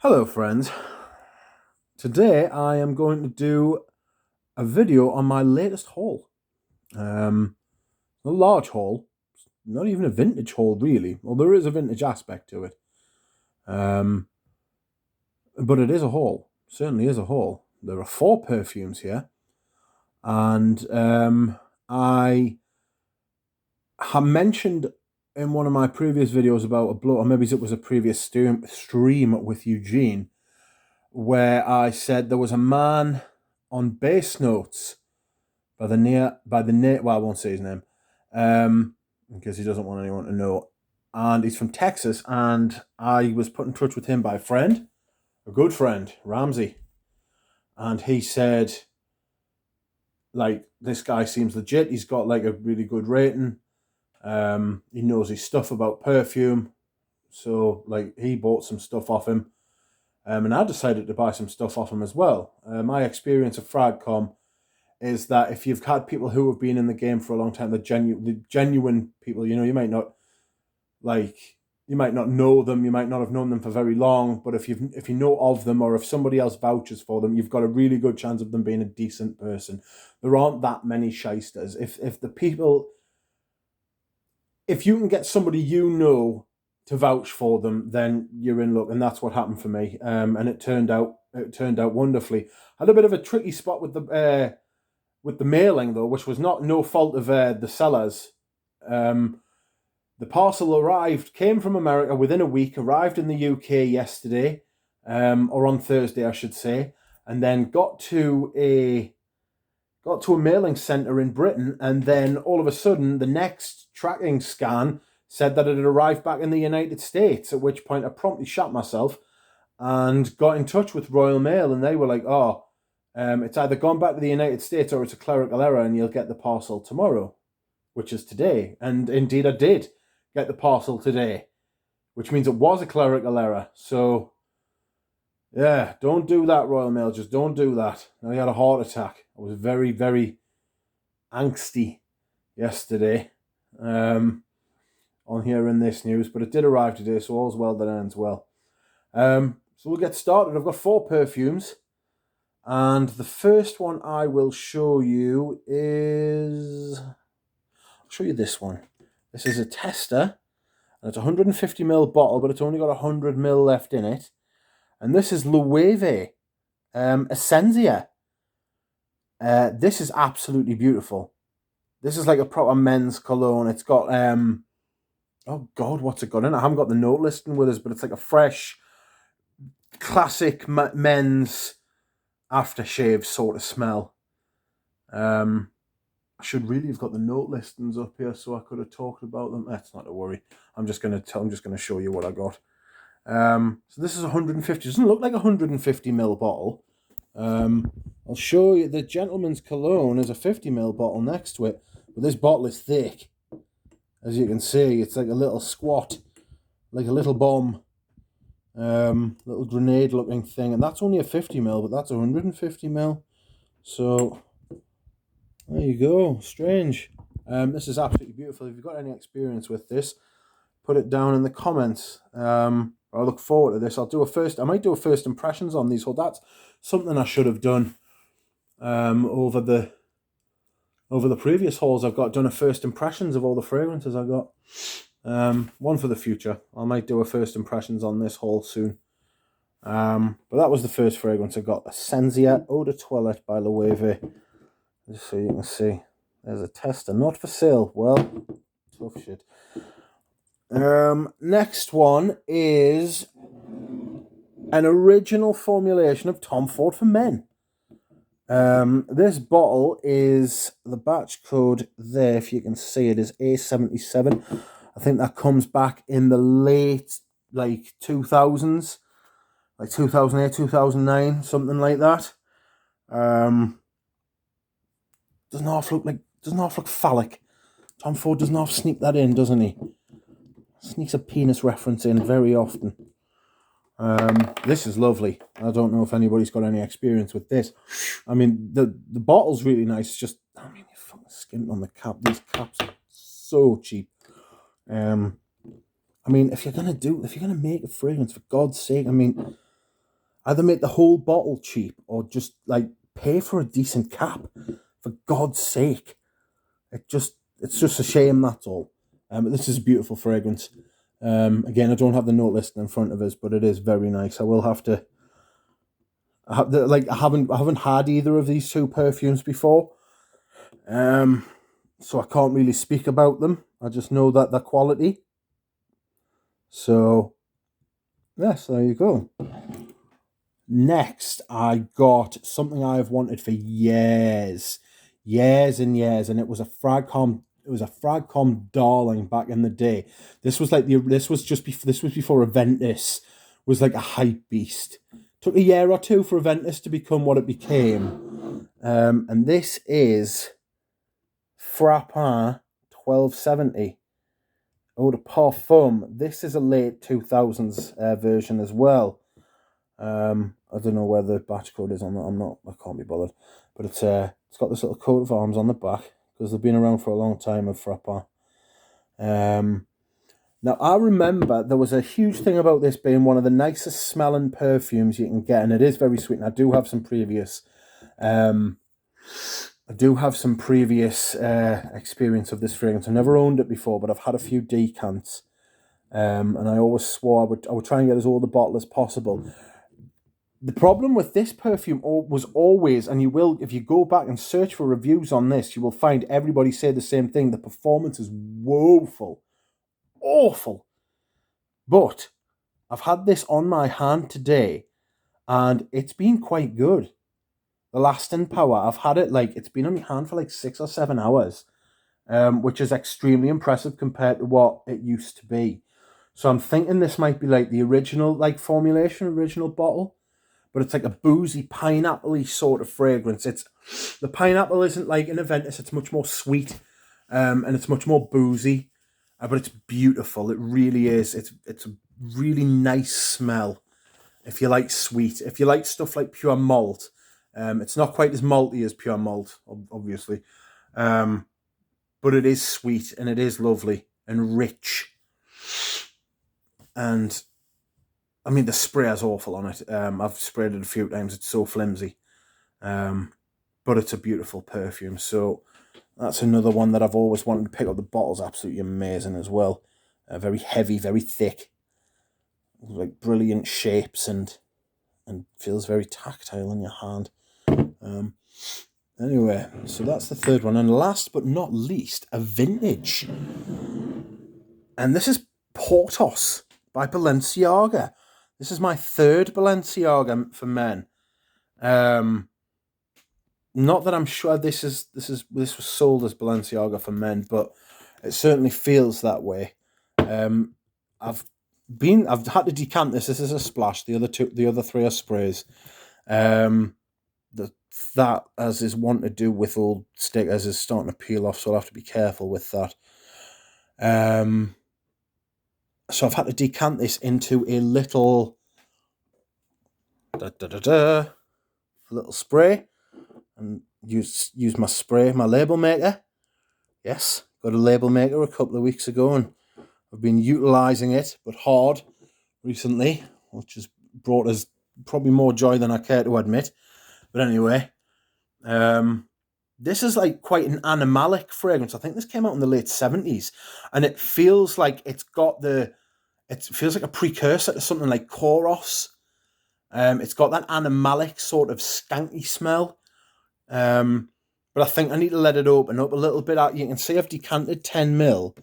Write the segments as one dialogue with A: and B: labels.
A: Hello friends, today I am going to do a video on my latest haul. A large haul, not even a vintage haul really, well there is a vintage aspect to it. But it is a haul, certainly is a haul. There are 4 perfumes here, and I have mentioned in one of my previous videos about a blow, or maybe it was a previous stream with Eugene, where I said there was a man on bass notes by the name. Well, I won't say his name, because he doesn't want anyone to know. And he's from Texas, and I was put in touch with him by a friend, a good friend, Ramsey, and he said, like, this guy seems legit. He's got like a really good rating. He knows his stuff about perfume, so like he bought some stuff off him. And I decided to buy some stuff off him as well. My experience of Fragcom is that if you've had people who have been in the game for a long time, the genuine people, you might not know them, you might not have known them for very long, but if you know of them, or if somebody else vouches for them, you've got a really good chance of them being a decent person. There aren't that many shysters. If you can get somebody to vouch for them, then you're in luck, and that's what happened for me. And it turned out wonderfully. I had a bit of a tricky spot with the mailing though, which was no fault of the sellers. The parcel came from America within a week, arrived in the UK yesterday, or on Thursday, I should say, and then got to a mailing centre in Britain, and then all of a sudden, the next tracking scan said that it had arrived back in the United States, at which point I promptly shot myself and got in touch with Royal Mail, and they were like, it's either gone back to the United States or it's a clerical error and you'll get the parcel tomorrow, which is today. And indeed I did get the parcel today, which means it was a clerical error. So, yeah, don't do that, Royal Mail. Just don't do that. I had a heart attack. I was very, very angsty yesterday. On hearing this news, but it did arrive today, so all's well that ends well. So we'll get started. I've got 4 perfumes, and the first one I will show you is... I'll show you this one. This is a tester, and it's a 150ml bottle, but it's only got 100ml left in it. And this is Loewe Ascenzia. This is absolutely beautiful. This is like a proper men's cologne. It's got... oh God, what's it got in it? I haven't got the note listing with us, but it's like a fresh, classic men's aftershave sort of smell. I should really have got the note listings up here so I could have talked about them. That's not a worry. I'm just gonna show you what I got. So this is 150. Doesn't look like a 150ml bottle. I'll show you. The gentleman's cologne is a 50ml bottle next to it, but this bottle is thick. As you can see, it's like a little squat, like a little bomb, little grenade-looking thing, and that's only a 50ml, but that's 150ml. So there you go. Strange. This is absolutely beautiful. If you've got any experience with this, put it down in the comments. I look forward to this. I might do a first impressions on these. So that's something I should have done over the previous hauls. I've got done a first impressions of all the fragrances I got. One for the future. I might do a first impressions on this haul soon. But that was the first fragrance I got. Ascenzia Eau de Toilette by Loewe. Just so you can see. There's a tester. Not for sale. Well, tough shit. Next one is an original formulation of Tom Ford for Men. This bottle is, the batch code there, if you can see it, is A77. I think that comes back in the late 2000s, like 2008, 2009, something like that. Doesn't half look phallic. Tom Ford doesn't half sneak that in, doesn't he? Sneaks a penis reference in very often. This is lovely. I don't know if anybody's got any experience with this. I mean, the bottle's really nice. Just, I mean, you fucking skimped on the cap. These caps are so cheap. I mean, if you're gonna make a fragrance, for God's sake, I mean, Either make the whole bottle cheap or just like pay for a decent cap. For God's sake. It's just a shame, that's all. But this is a beautiful fragrance. Again, I don't have the note list in front of us, but it is very nice. I will have to. I haven't had either of these two perfumes before, so I can't really speak about them. I just know that they're quality. So, yes, there you go. Next, I got something I've wanted for years and years, and it was a Fragcom. It was a Fragcom darling back in the day. This was before Aventus was like a hype beast. Took a year or two for Aventus to become what it became, and this is Frappar 1270 Eau de Parfum. This is a late 2000s version as well. I don't know where the batch code is on that. I can't be bothered. But it's got this little coat of arms on the back because they've been around for a long time of Frappar. Now, I remember there was a huge thing about this being one of the nicest smelling perfumes you can get, and it is very sweet. And I do have some previous experience of this fragrance. I've never owned it before, but I've had a few decants. And I always swore I would try and get as old a bottle as possible. The problem with this perfume was always, and you will, if you go back and search for reviews on this, you will find everybody say the same thing. The performance is woeful. Awful. But I've had this on my hand today, and it's been quite good. The lasting power, I've had it, it's been on my hand for 6 or 7 hours, which is extremely impressive compared to what it used to be. So I'm thinking this might be the original, formulation, original bottle. But it's like a boozy, pineapple-y sort of fragrance. The pineapple isn't like an Aventus, it's much more sweet, and it's much more boozy, but it's beautiful. It really is. It's a really nice smell. If you like sweet, if you like stuff like pure malt, it's not quite as malty as pure malt, obviously, but it is sweet and it is lovely and rich. And I mean, the spray is awful on it. I've sprayed it a few times. It's so flimsy. But it's a beautiful perfume. So that's another one that I've always wanted to pick up. The bottle's absolutely amazing as well. Very heavy, very thick. Like brilliant shapes and feels very tactile in your hand. Anyway, so that's the third one. And last but not least, a vintage. And this is Portos by Balenciaga. This is my third Balenciaga for men. Not that I'm sure this was sold as Balenciaga for men, but it certainly feels that way. I've had to decant this. This is a splash. The other three are sprays. That, as is one to do with old stickers, is starting to peel off, so I'll have to be careful with that. So I've had to decant this into a little little spray, and use my label maker. Yes, got a label maker a couple of weeks ago, and I've been utilising it, but hard recently, which has brought us probably more joy than I care to admit. But anyway, this is quite an animalic fragrance. I think this came out in the late 70s, and it feels like it feels like a precursor to something like Koros. It's got that animalic sort of skanky smell. But I think I need to let it open up a little bit. You can see I've decanted 10ml.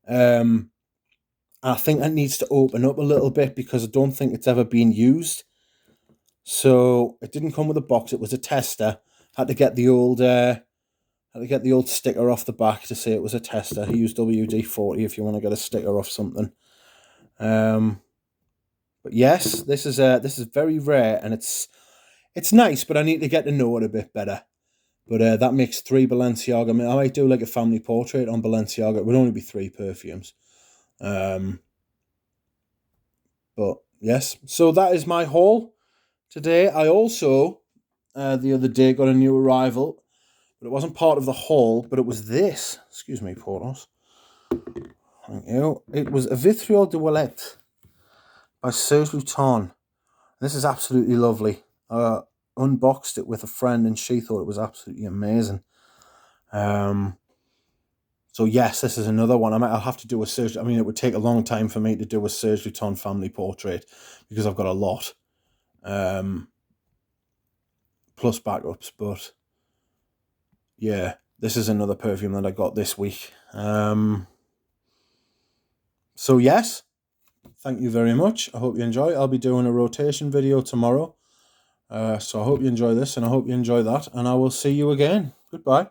A: I think it needs to open up a little bit because I don't think it's ever been used. So it didn't come with a box. It was a tester. Had to get the old sticker off the back to say it was a tester. Use WD-40 if you want to get a sticker off something. But yes, this is very rare, and it's nice, but I need to get to know it a bit better. But that makes 3 Balenciaga. I mean, I might do a family portrait on Balenciaga. It would only be 3 perfumes. But yes, so that is my haul today. I also, the other day, got a new arrival, but it wasn't part of the haul, but it was this. Excuse me, Portos. Thank you. It was a Vitriol de Toilette by Serge Luton. This is absolutely lovely. Unboxed it with a friend and she thought it was absolutely amazing. So yes, this is another one. I'll have to do a search. I mean, it would take a long time for me to do a Serge Vuitton family portrait because I've got a lot. Plus backups, but yeah, this is another perfume that I got this week. So yes, thank you very much. I hope you enjoy. I'll be doing a rotation video tomorrow. So I hope you enjoy this and I hope you enjoy that. And I will see you again. Goodbye.